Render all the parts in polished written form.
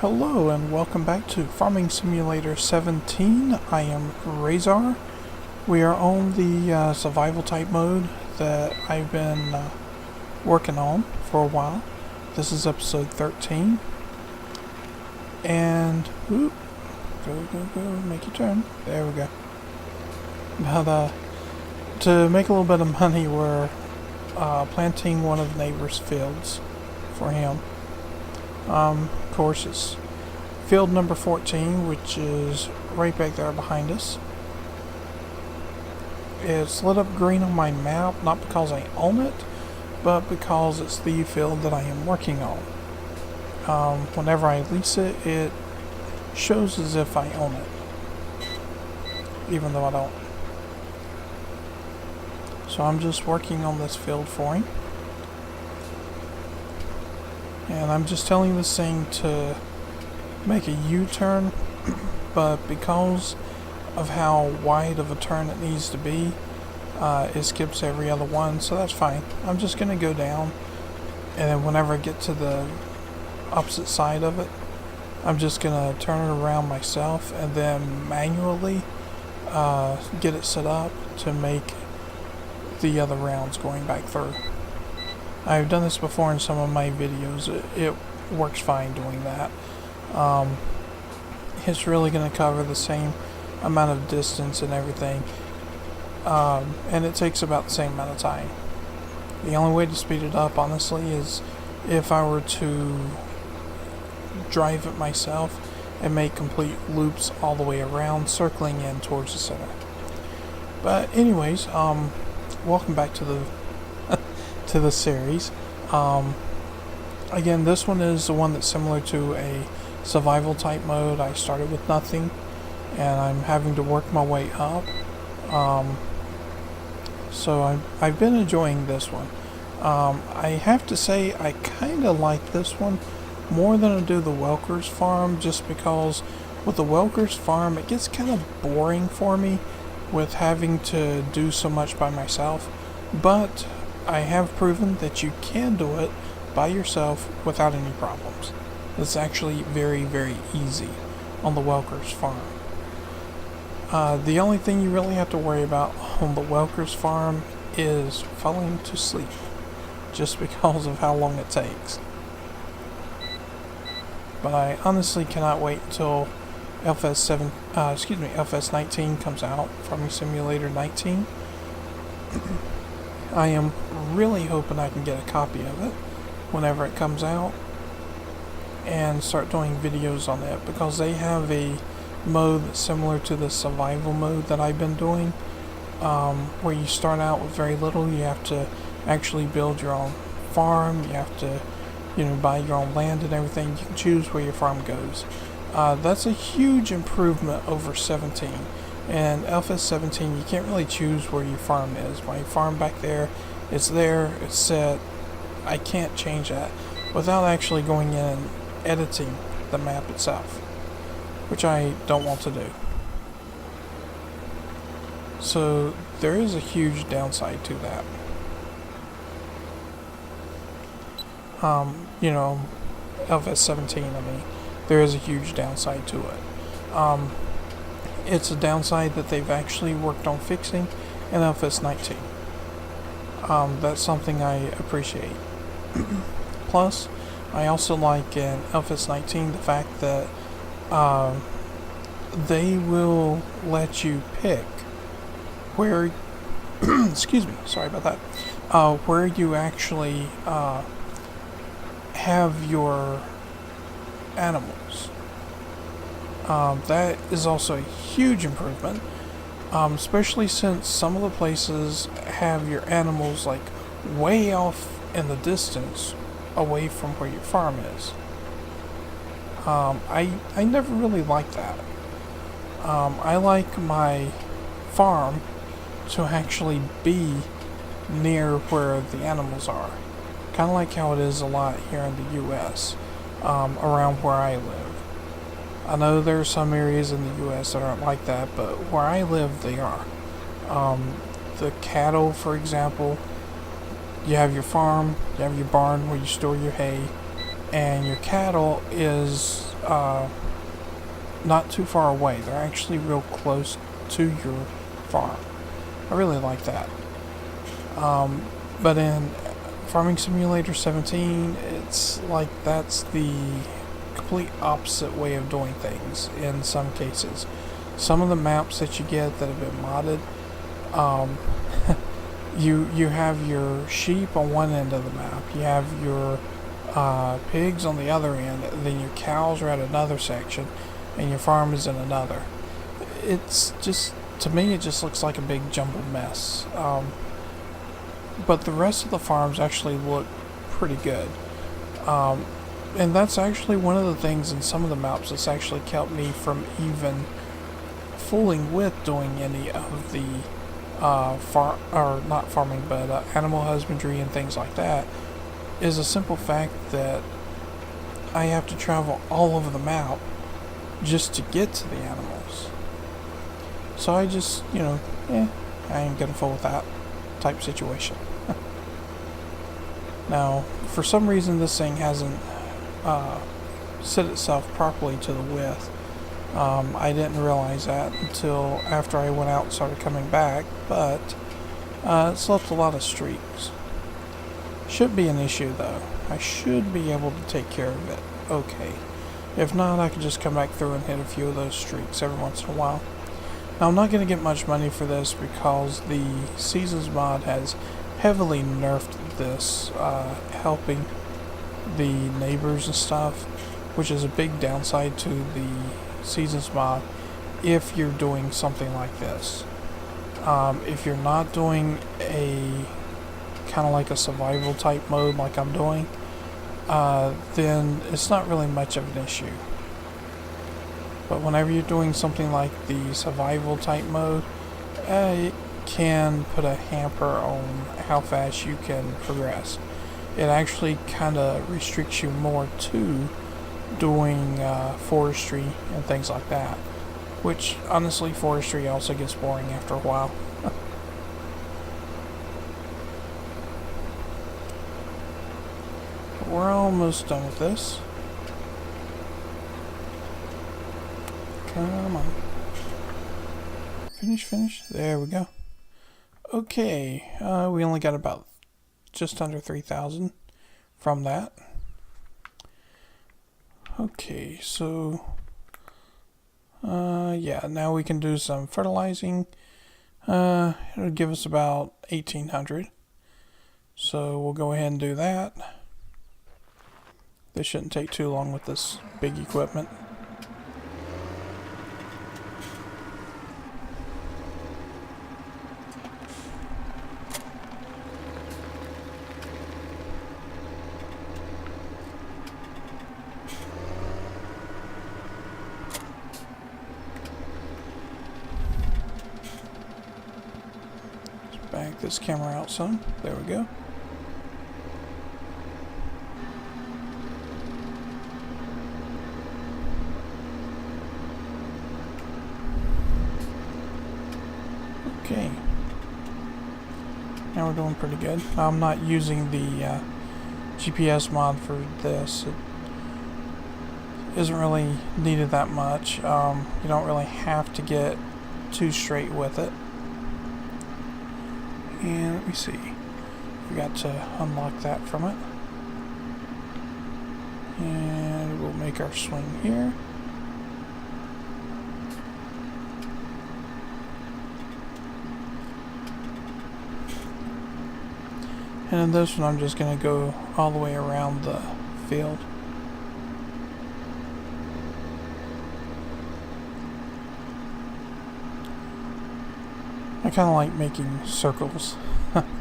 Hello and welcome back to Farming Simulator 17. I am Razor. We are on the survival type mode that I've been working on for a while. This is episode 13. And, go, make your turn. There we go. But to make a little bit of money, we're planting one of the neighbor's fields for him. Of course, it's field number 14, which is right back there behind us. It's lit up green on my map, not because I own it, but because it's the field that I am working on. Whenever I lease it, it shows as if I own it, even though I don't. So I'm just working on this field for him. And I'm just telling this thing to make a U-turn, but because of how wide of a turn it needs to be, it skips every other one, so that's fine. I'm just going to go down, and then whenever I get to the opposite side of it, I'm just going to turn it around myself and then manually get it set up to make the other rounds going back through. I've done this before in some of my videos. It works fine doing that. It's really going to cover the same amount of distance and everything, and it takes about the same amount of time. The only way to speed it up, honestly, is if I were to drive it myself and make complete loops all the way around, circling in towards the center. But anyways, welcome back to the to the series. Again, this one is the one that's similar to a survival type mode. I started with nothing and I'm having to work my way up. So I've been enjoying this one. I have to say I kind of like this one more than I do the Welker's farm, just because with the Welker's farm it gets kind of boring for me with having to do so much by myself. But I have proven that you can do it by yourself without any problems. It's actually very, very easy on the Welker's farm. The only thing you really have to worry about on the Welker's farm is falling to sleep, just because of how long it takes. But I honestly cannot wait until LFS 19 comes out, Farming Simulator 19. I am really hoping I can get a copy of it whenever it comes out and start doing videos on it, because they have a mode that's similar to the survival mode that I've been doing, where you start out with very little. You have to actually build your own farm, you have to buy your own land and everything. You can choose where your farm goes. That's a huge improvement over 17. And LFS 17, you can't really choose where your farm is. My farm back there, it's set. I can't change that without actually going in and editing the map itself, which I don't want to do. So there is a huge downside to that. LFS 17, I mean, there is a huge downside to it. It's a downside that they've actually worked on fixing in LFS 19. That's something I appreciate. Plus, I also like in LFS 19 the fact that they will let you pick where excuse me, sorry about that, where you actually have your animals. That is also a huge improvement, especially since some of the places have your animals like way off in the distance away from where your farm is. I never really liked that. I like my farm to actually be near where the animals are, kind of like how it is a lot here in the US, around where I live. I know there are some areas in the US that aren't like that, but where I live, they are. The cattle, for example, you have your farm, you have your barn where you store your hay, and your cattle is not too far away. They're actually real close to your farm. I really like that. But in Farming Simulator 17, it's like that's the complete opposite way of doing things in some cases. Some of the maps that you get that have been modded, you have your sheep on one end of the map, you have your pigs on the other end, then your cows are at another section, and your farm is in another. It's just, to me, it just looks like a big jumbled mess. But the rest of the farms actually look pretty good. And that's actually one of the things in some of the maps that's actually kept me from even fooling with doing any of the not farming, but animal husbandry and things like that, is a simple fact that I have to travel all over the map just to get to the animals. So I just, I ain't gonna fool with that type situation. Now, for some reason this thing hasn't set itself properly to the width. I didn't realize that until after I went out and started coming back, but it's left a lot of streaks. Should be an issue though. I should be able to take care of it okay. If not, I could just come back through and hit a few of those streaks every once in a while. Now, I'm not going to get much money for this because the Seasons mod has heavily nerfed this, helping the neighbors and stuff, which is a big downside to the Seasons mod if you're doing something like this. If you're not doing a kind of like a survival type mode like I'm doing, then it's not really much of an issue. But whenever you're doing something like the survival type mode, it can put a hamper on how fast you can progress. It actually kind of restricts you more to doing forestry and things like that, which honestly forestry also gets boring after a while. But we're almost done with this. Come on. Finish. There we go. Okay, we only got about just under 3,000 from that. Okay, so yeah, now we can do some fertilizing. It'll give us about 1,800. So we'll go ahead and do that. This shouldn't take too long with this big equipment. Back this camera out some. There we go. Okay. Now we're doing pretty good. I'm not using the GPS mod for this. It isn't really needed that much. You don't really have to get too straight with it. And let me see. Forgot to unlock that from it. And we'll make our swing here. And in this one I'm just going to go all the way around the field. I kind of like making circles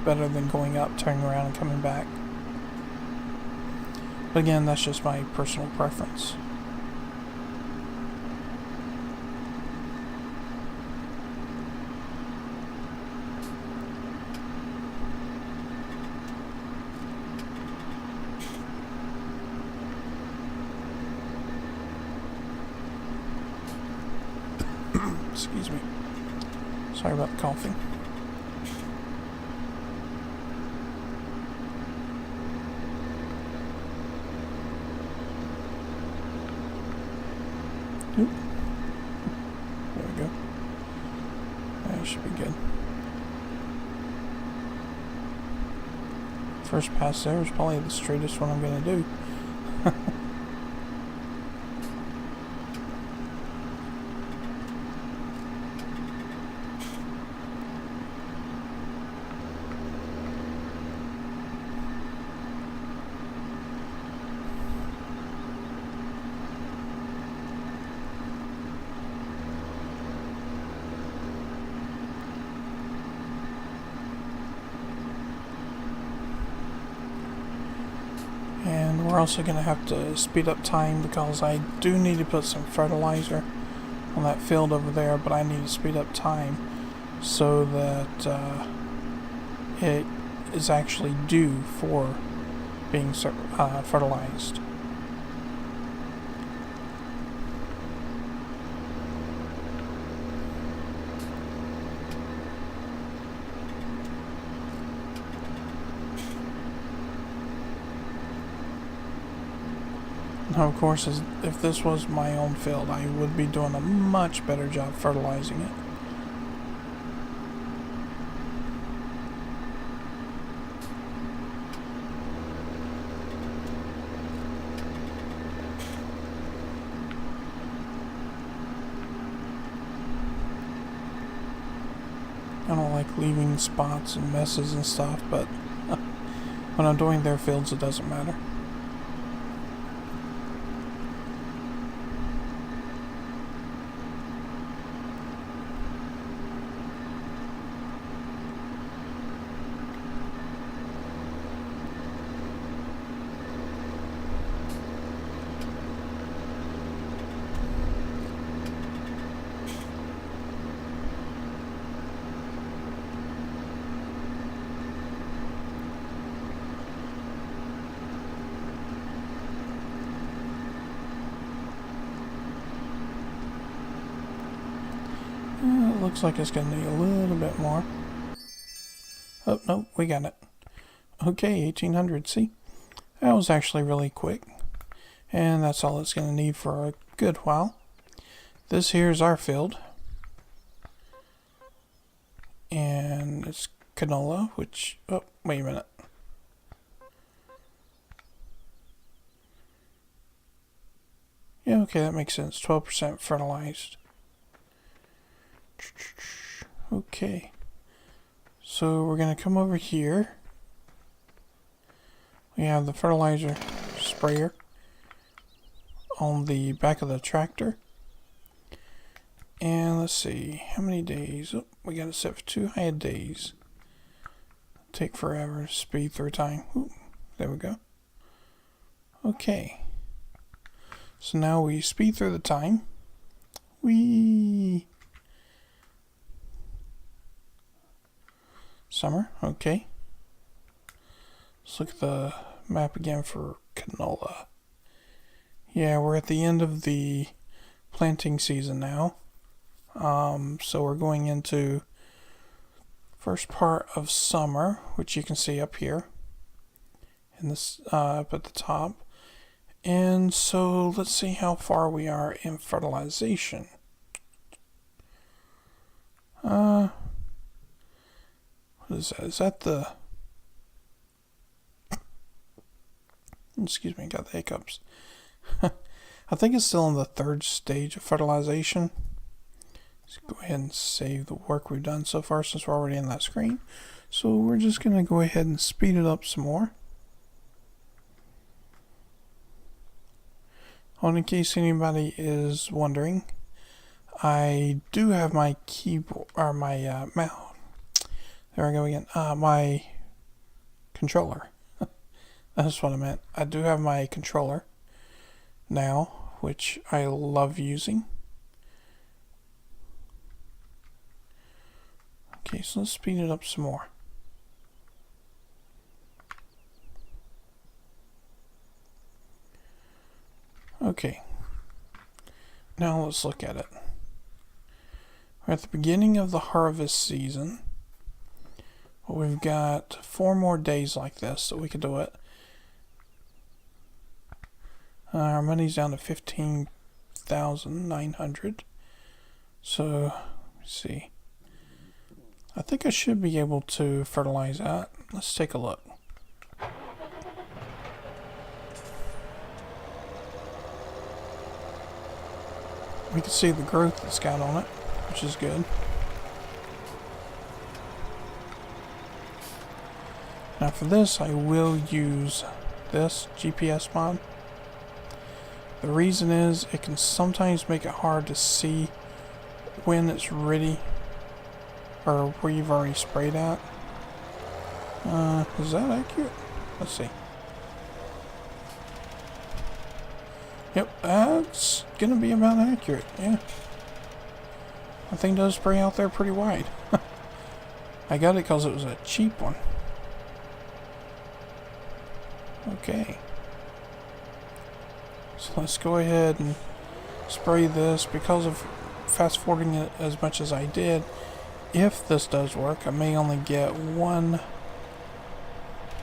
better than going up, turning around, and coming back. But again, that's just my personal preference. Excuse me. Sorry about the coughing. Oop. There we go. That should be good. First pass there is probably the straightest one I'm going to do. And we're also going to have to speed up time because I do need to put some fertilizer on that field over there, but I need to speed up time so that it is actually due for being fertilized. Now, of course, if this was my own field, I would be doing a much better job fertilizing it. I don't like leaving spots and messes and stuff, but when I'm doing their fields, it doesn't matter. It looks like it's going to need a little bit more. Oh, no, we got it. Okay, 1800, see? That was actually really quick. And that's all it's going to need for a good while. This here is our field. And it's canola, which... Oh, wait a minute. Yeah, okay, that makes sense. 12% fertilized. Okay. So we're going to come over here. We have the fertilizer sprayer on the back of the tractor. And let's see, how many days? Oh, we got it set for 2 high days. Take forever to speed through time. Ooh, there we go. Okay. So now we speed through the time. Summer, okay. Let's look at the map again for canola. Yeah, we're at the end of the planting season now. So we're going into first part of summer, which you can see up here in this up at the top. And so let's see how far we are in fertilization. What is that? Is that the... Excuse me, got the hiccups. I think it's still in the 3rd stage of fertilization. Let's go ahead and save the work we've done so far since we're already in that screen. So we're just going to go ahead and speed it up some more. In case anybody is wondering, I do have my keyboard, or my mouse. There we go again. My controller. That's what I meant. I do have my controller now, which I love using. Okay, so let's speed it up some more. Okay. Now let's look at it. We're at the beginning of the harvest season. But we've got 4 more days like this, so we could do it. Our money's down to 15 2,900. So, let's see. I think I should be able to fertilize that. Let's take a look. We can see the growth that's got on it, which is good. Now for this, I will use this GPS mod. The reason is it can sometimes make it hard to see when it's ready or where you've already sprayed at. Is that accurate? Let's see. Yep, that's gonna be about accurate, yeah. That thing does spray out there pretty wide. I got it because it was a cheap one. Okay. So let's go ahead and spray this. Because of fast forwarding it as much as I did, if this does work, I may only get one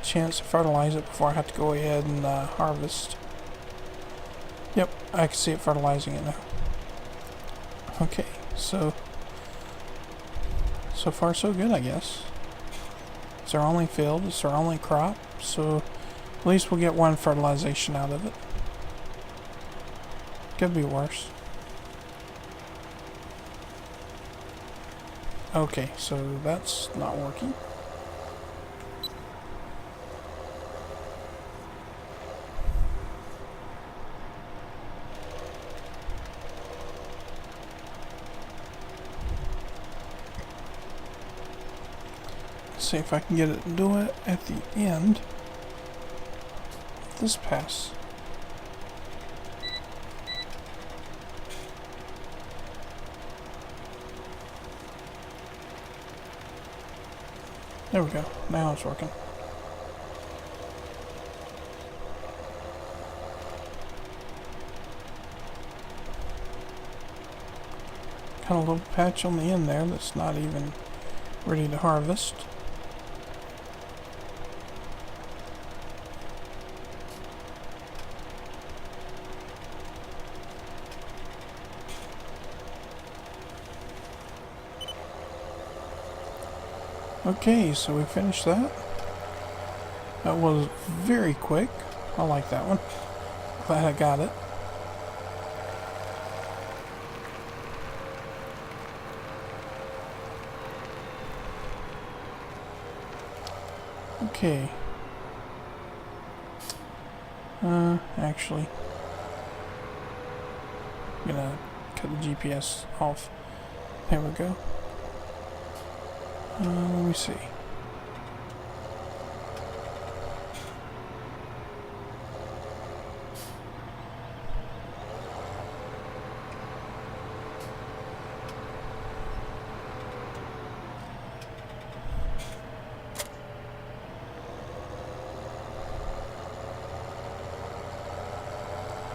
chance to fertilize it before I have to go ahead and harvest. Yep, I can see it fertilizing it now. Okay, so far so good, I guess. It's our only field, it's our only crop, so at least we'll get one fertilization out of it. Could be worse. Okay, so that's not working. See if I can get it to do it at the end of this pass. There we go. Now it's working. Got a little patch on the end there that's not even ready to harvest. Okay, so we finished that. That was very quick. I like that one. Glad I got it. Okay. Actually, I'm gonna cut the GPS off. There we go. Let me see.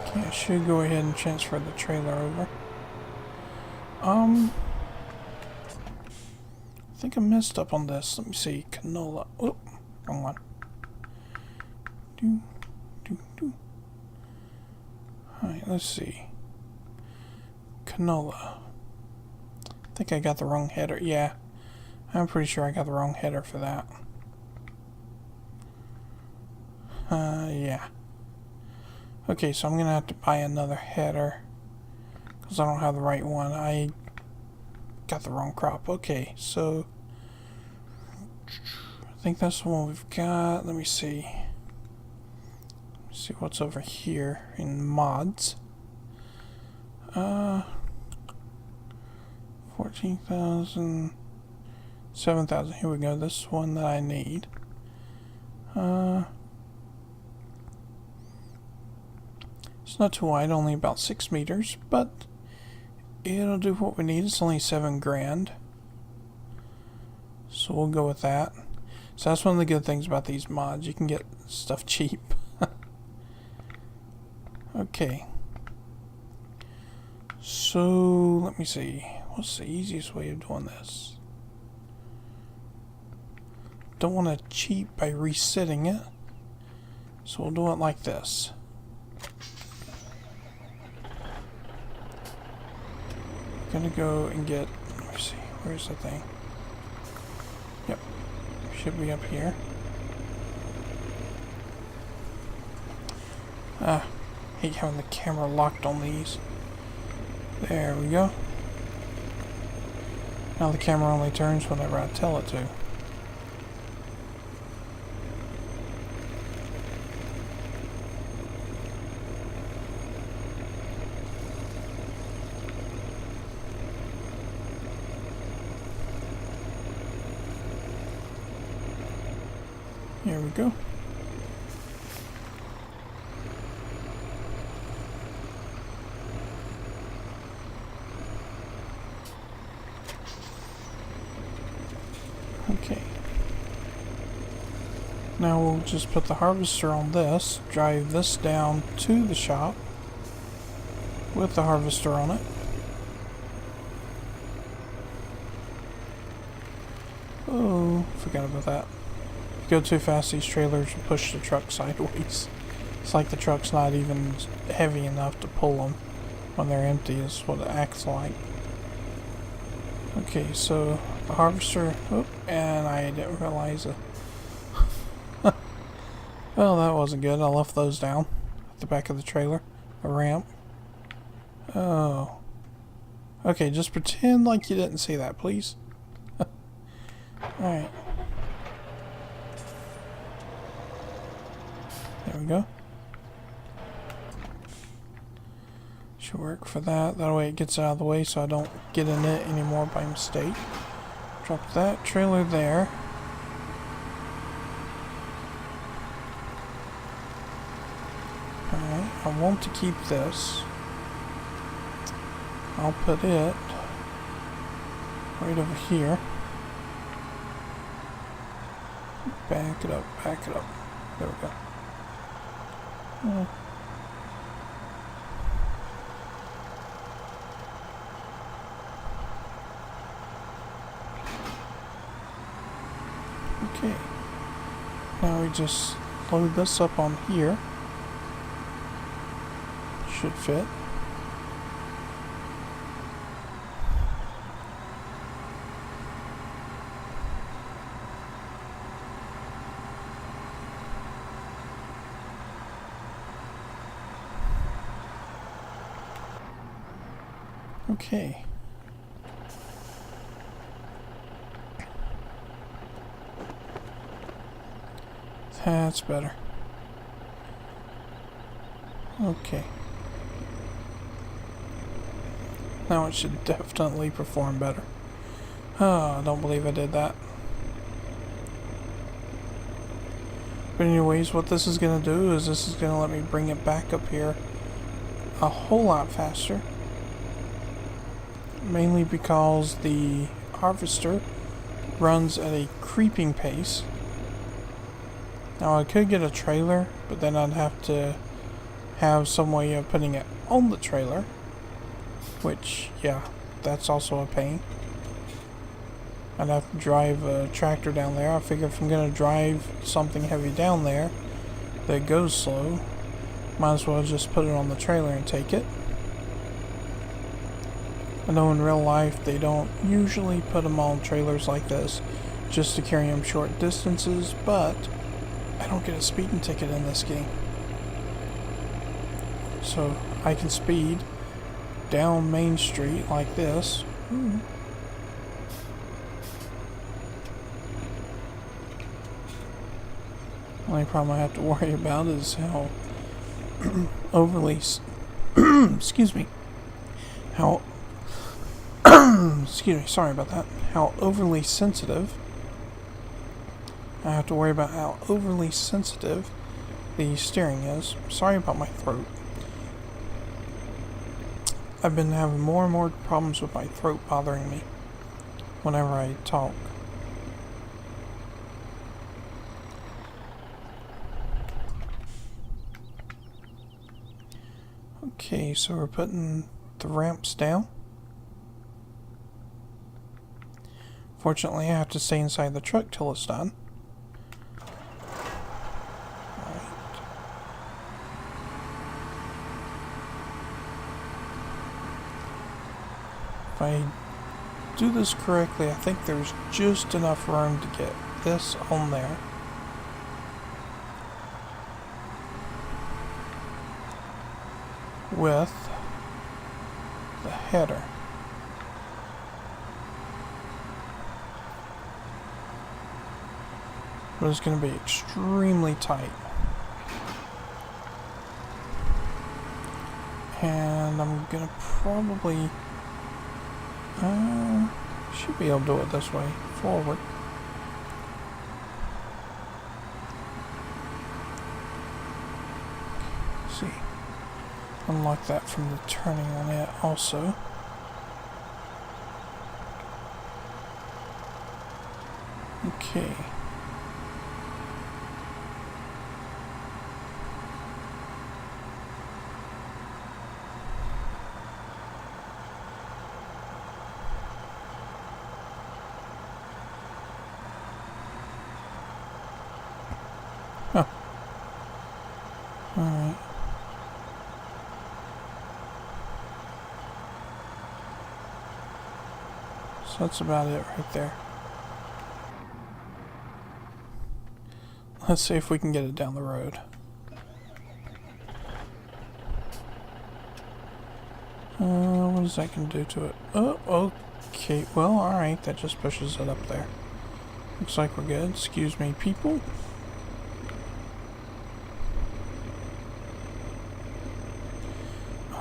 Okay, I should go ahead and transfer the trailer over. I think I messed up on this. Let me see. Canola. Oh, wrong one. Alright, let's see. Canola. I think I got the wrong header. Yeah, I'm pretty sure I got the wrong header for that. Yeah. Okay, so I'm going to have to buy another header because I don't have the right one. I got the wrong crop. Okay, so I think that's the one we've got. Let me see. Let's see what's over here in mods. 14,000, 7,000. Here we go. This one that I need. It's not too wide, only about 6 meters, but it'll do what we need. It's only 7 grand. So we'll go with that. So that's one of the good things about these mods. You can get stuff cheap. Okay. So let me see. What's the easiest way of doing this? Don't want to cheat by resetting it. So we'll do it like this. I'm gonna go and get, let me see, where's the thing? Yep, should be up here. Hate having the camera locked on these. There we go. Now the camera only turns whenever I tell it to. Here we go. Okay. Now we'll just put the harvester on this, drive this down to the shop with the harvester on it. Oh, forgot about that. If you go too fast, these trailers will push the truck sideways. It's like the truck's not even heavy enough to pull them when they're empty, is what it acts like. Okay, so the harvester, and I didn't realize it. Well, that wasn't good. I left those down at the back of the trailer, a ramp. Oh. Okay, just pretend like you didn't see that, please. Alright. There we go. Should work for that. That way it gets out of the way so I don't get in it anymore by mistake. Drop that trailer there. Alright, I want to keep this. I'll put it right over here. Back it up, back it up. There we go. Okay. Now we just load this up on here. Should fit. Okay. That's better. Okay. Now it should definitely perform better. Oh, I don't believe I did that. But anyways, what this is going to do is this is going to let me bring it back up here a whole lot faster. Mainly because the harvester runs at a creeping pace. Now I could get a trailer, but then I'd have to have some way of putting it on the trailer. Which, yeah, that's also a pain. I'd have to drive a tractor down there. I figure if I'm going to drive something heavy down there that goes slow, might as well just put it on the trailer and take it. I know in real life they don't usually put them on trailers like this just to carry them short distances, but I don't get a speeding ticket in this game. So I can speed down Main Street like this. Only problem I have to worry about is how overly excuse me, how excuse me, sorry about that, how overly sensitive I have to worry about how overly sensitive the steering is. Sorry about my throat. I've been having more and more problems with my throat bothering me whenever I talk. Okay, so we're putting the ramps down. Fortunately, I have to stay inside the truck till it's done. If I do this correctly, I think there's just enough room to get this on there. With the header. But it's going to be extremely tight. And I'm going to probably should be able to do it this way, forward. Let's see. Unlock that from the turning on it also. Okay. Huh. Alright. So that's about it right there. Let's see if we can get it down the road. What is that going to do to it? Oh, okay. Well, alright. That just pushes it up there. Looks like we're good. Excuse me, people.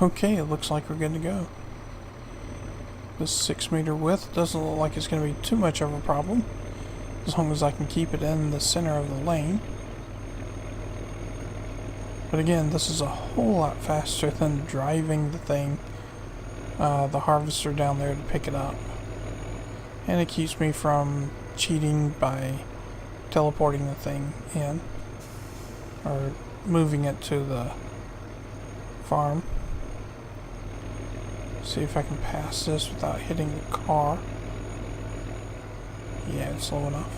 Okay, it looks like we're good to go. This 6 meter width doesn't look like it's going to be too much of a problem, as long as I can keep it in the center of the lane. But again, this is a whole lot faster than driving the thing, the harvester down there to pick it up. And it keeps me from cheating by teleporting the thing in, or moving it to the farm. See if I can pass this without hitting the car. Yeah, it's low enough.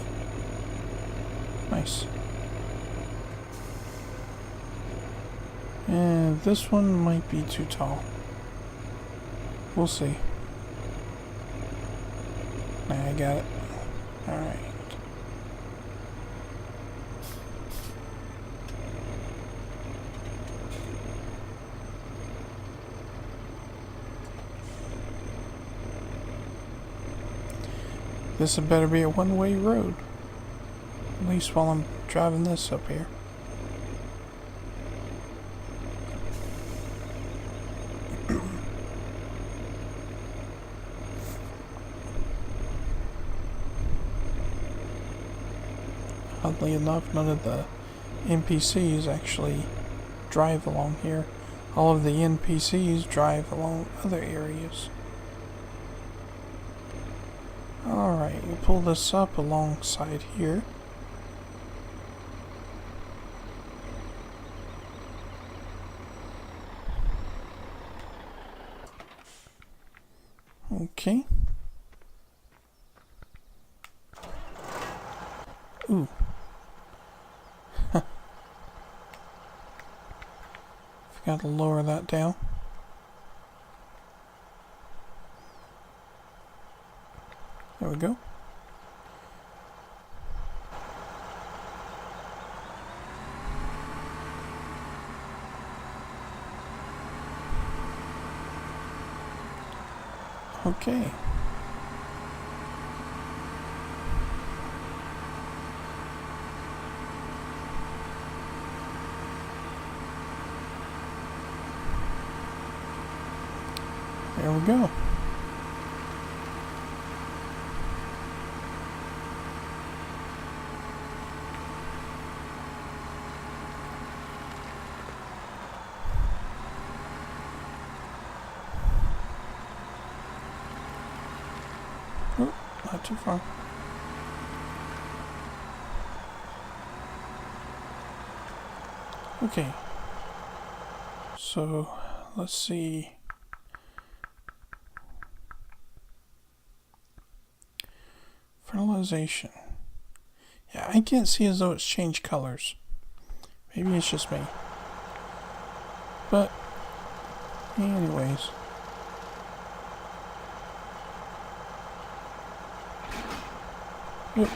Nice. And this one might be too tall. We'll see. Nah, I got it. Alright. This had better be a one-way road. At least while I'm driving this up here. Oddly enough, none of the NPCs actually drive along here. All of the NPCs drive along other areas. Alright, we'll pull this up alongside here. Okay. Ooh. Forgot to lower that down. There we go. Okay. There we go. Oh, not too far. Okay. So, let's see. Fertilization. Yeah, I can't see as though it's changed colors. Maybe it's just me. But, anyways. Yep.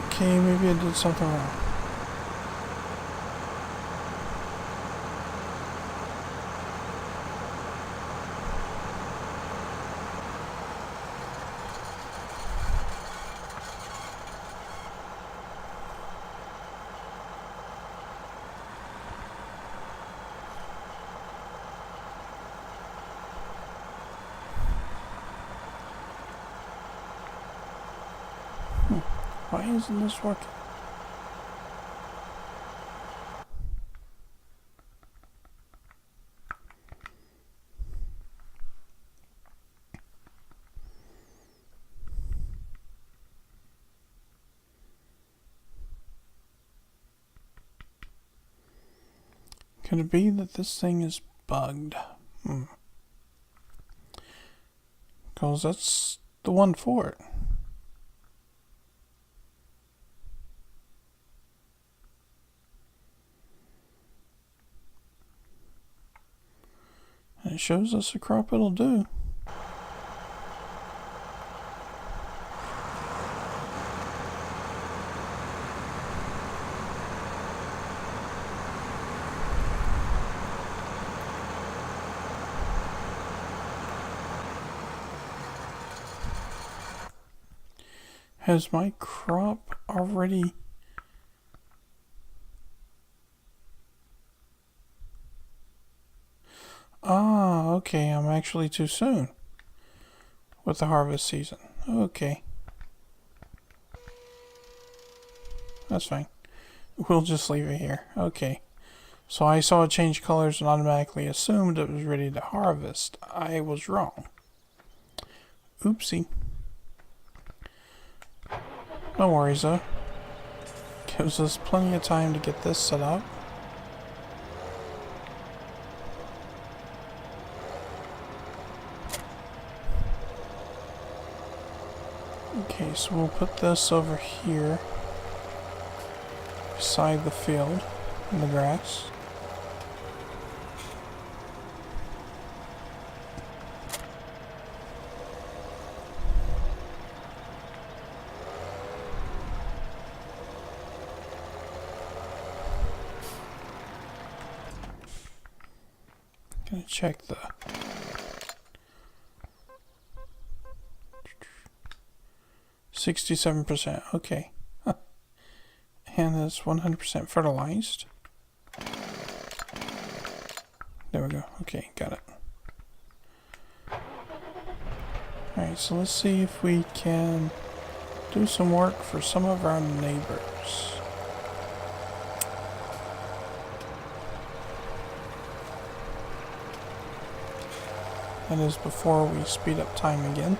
Okay, maybe I did something wrong. Why isn't this working? Could it be that this thing is bugged? Because that's the one for it. And it shows us the crop it'll do. Has my crop already... Ah, okay, I'm actually too soon with the harvest season. Okay. That's fine. We'll just leave it here. Okay. So I saw it change colors and automatically assumed it was ready to harvest. I was wrong. Oopsie. No worries though. Gives us plenty of time to get this set up. Okay, so we'll put this over here beside the field in the grass. Gonna check the 67%. Okay. Huh. And it's 100% fertilized. There we go. Okay, got it. Alright, so let's see if we can do some work for some of our neighbors. That is before we speed up time again.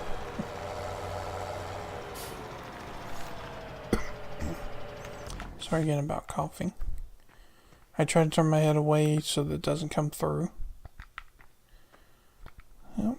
Sorry again about coughing. I try to turn my head away so that it doesn't come through. Yep.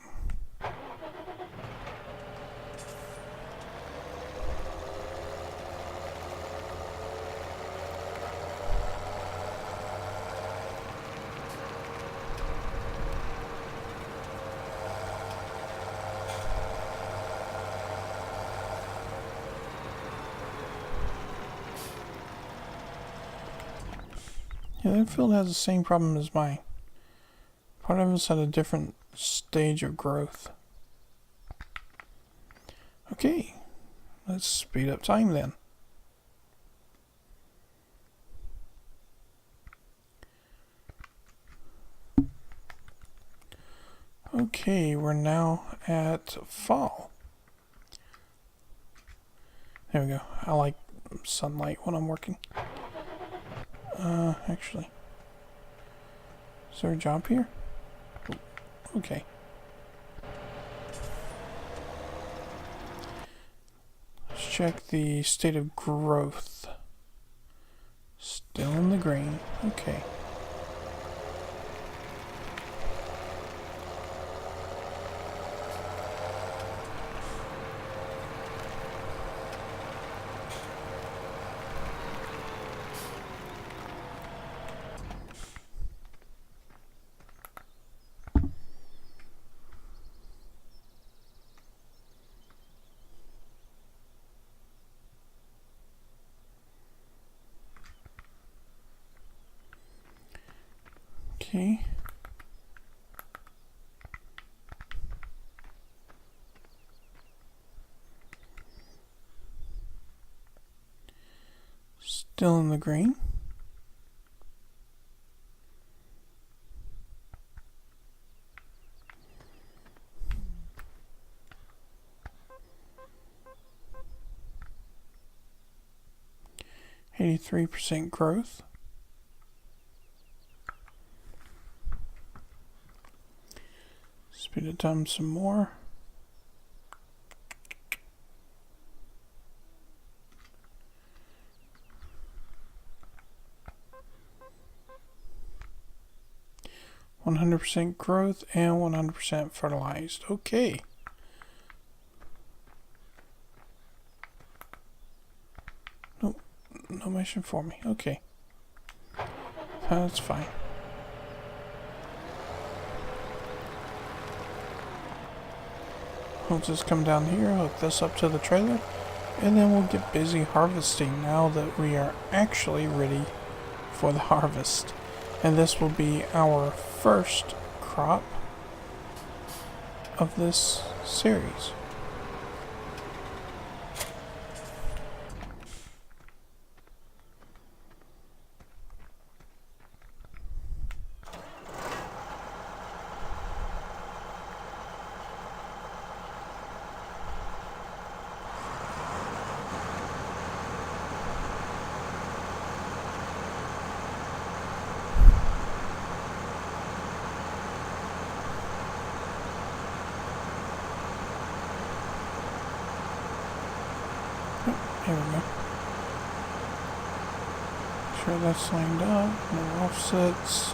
Yeah, that field has the same problem as mine. Part of us at a different stage of growth. Okay, let's speed up time then. Okay, we're now at fall. There we go. I like sunlight when I'm working. Actually. Is there a job here? Okay. Let's check the state of growth. Still in the green. Okay. Okay. Still in the green. %83 growth. Speed it down some more. %100 growth and 100% fertilized. Okay. Nope, no mission for me. Okay. That's fine. We'll just come down here, hook this up to the trailer, and then we'll get busy harvesting now that we are actually ready for the harvest. And this will be our first crop of this series. Here we go. Make sure that's lined up, no offsets.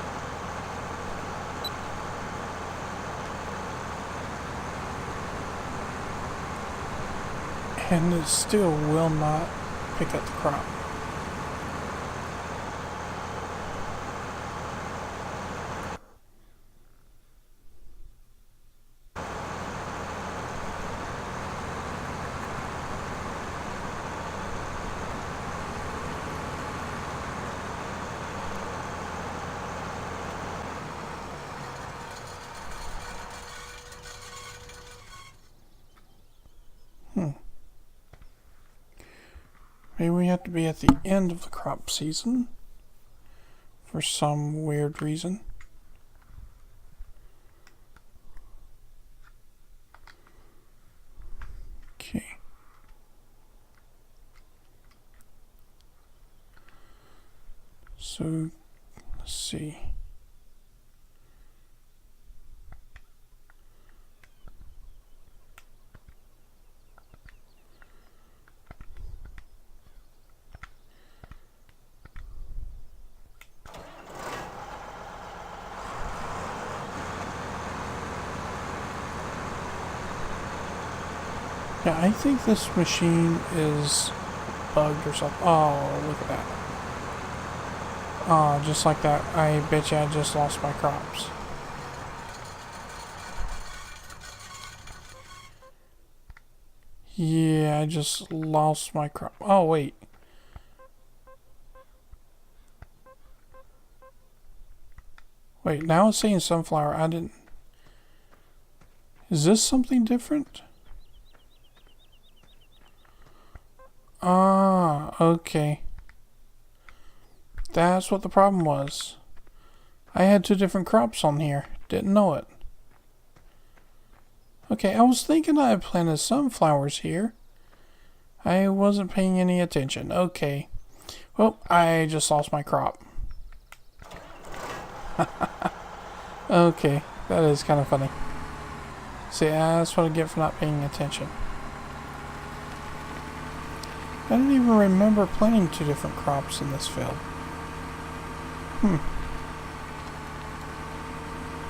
And it still will not pick up the crop. Maybe we have to be at the end of the crop season for some weird reason. Okay. So, let's see. Yeah, I think this machine is bugged or something. Oh, look at that. Oh, just like that. I bet you I just lost my crops. Yeah, I just lost my crop. Oh, wait. Wait, now it's saying sunflower. I didn't... Is this something different? Ah, okay. That's what the problem was. I had two different crops on here. Didn't know it. Okay, I was thinking I had planted sunflowers here. I wasn't paying any attention. Okay. Well, I just lost my crop. Okay, that is kind of funny. See, that's what I get for not paying attention. I didn't even remember planting two different crops in this field.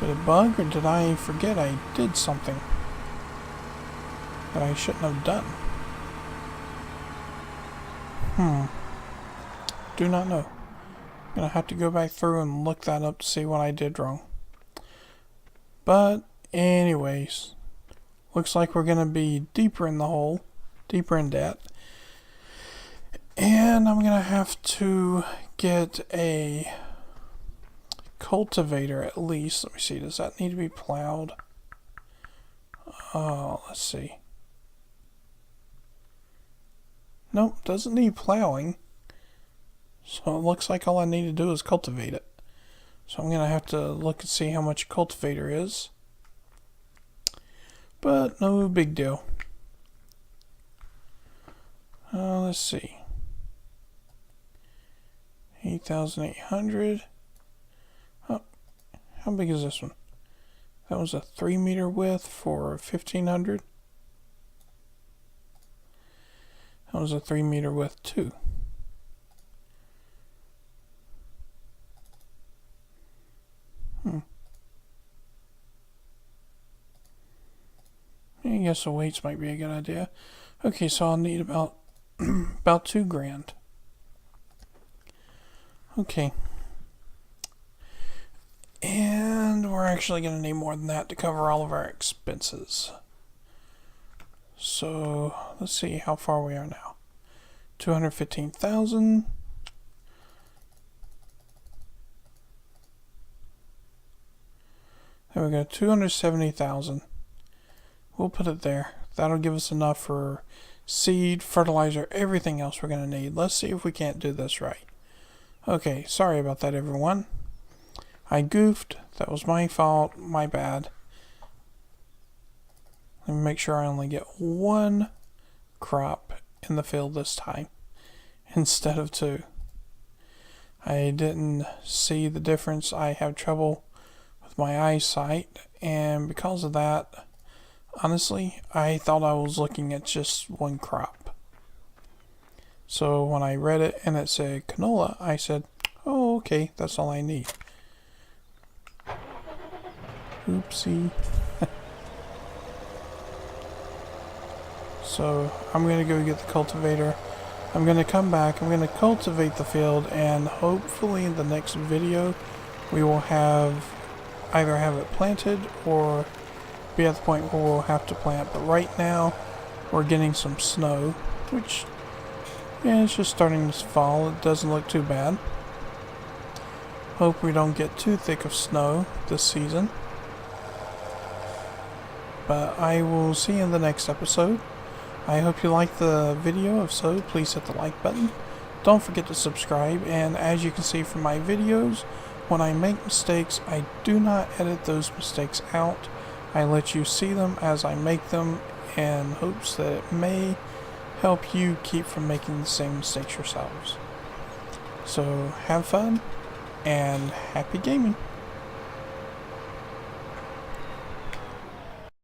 Did it bug or did I forget I did something that I shouldn't have done? Do not know. I'm gonna have to go back through and look that up to see what I did wrong. But anyways, looks like we're gonna be deeper in the hole, deeper in debt. And I'm gonna have to get a cultivator at least. Let me see, does that need to be plowed? Oh, let's see. Nope, doesn't need plowing. So it looks like all I need to do is cultivate it. So I'm going to have to look and see how much a cultivator is. But no big deal. Let's see. 8,800. Oh, how big is this one? That was a 3-meter width for 1,500. That was a 3-meter width too. I guess the weights might be a good idea. Okay, so I'll need about about $2,000. Okay. And we're actually going to need more than that to cover all of our expenses. So let's see how far we are now. 215,000. There we go, 270,000. We'll put it there. That'll give us enough for seed, fertilizer, everything else we're going to need. Let's see if we can't do this right. Okay, sorry about that, everyone. I goofed. That was my fault. My bad. Let me make sure I only get one crop in the field this time instead of 2. I didn't see the difference. I have trouble with my eyesight, and because of that, honestly, I thought I was looking at just one crop. So when I read it and it said canola, I said, oh, okay, that's all I need. Oopsie. So I'm going to go get the cultivator. I'm going to come back, I'm going to cultivate the field, and hopefully in the next video we will either have it planted or be at the point where we'll have to plant. But right now we're getting some snow, which, yeah, it's just starting to fall. It doesn't look too bad. Hope we don't get too thick of snow this season. But I will see you in the next episode. I hope you liked the video. If so, please hit the like button. Don't forget to subscribe, and as you can see from my videos, when I make mistakes, I do not edit those mistakes out. I let you see them as I make them in hopes that it may help you keep from making the same mistakes yourselves. So have fun and happy gaming.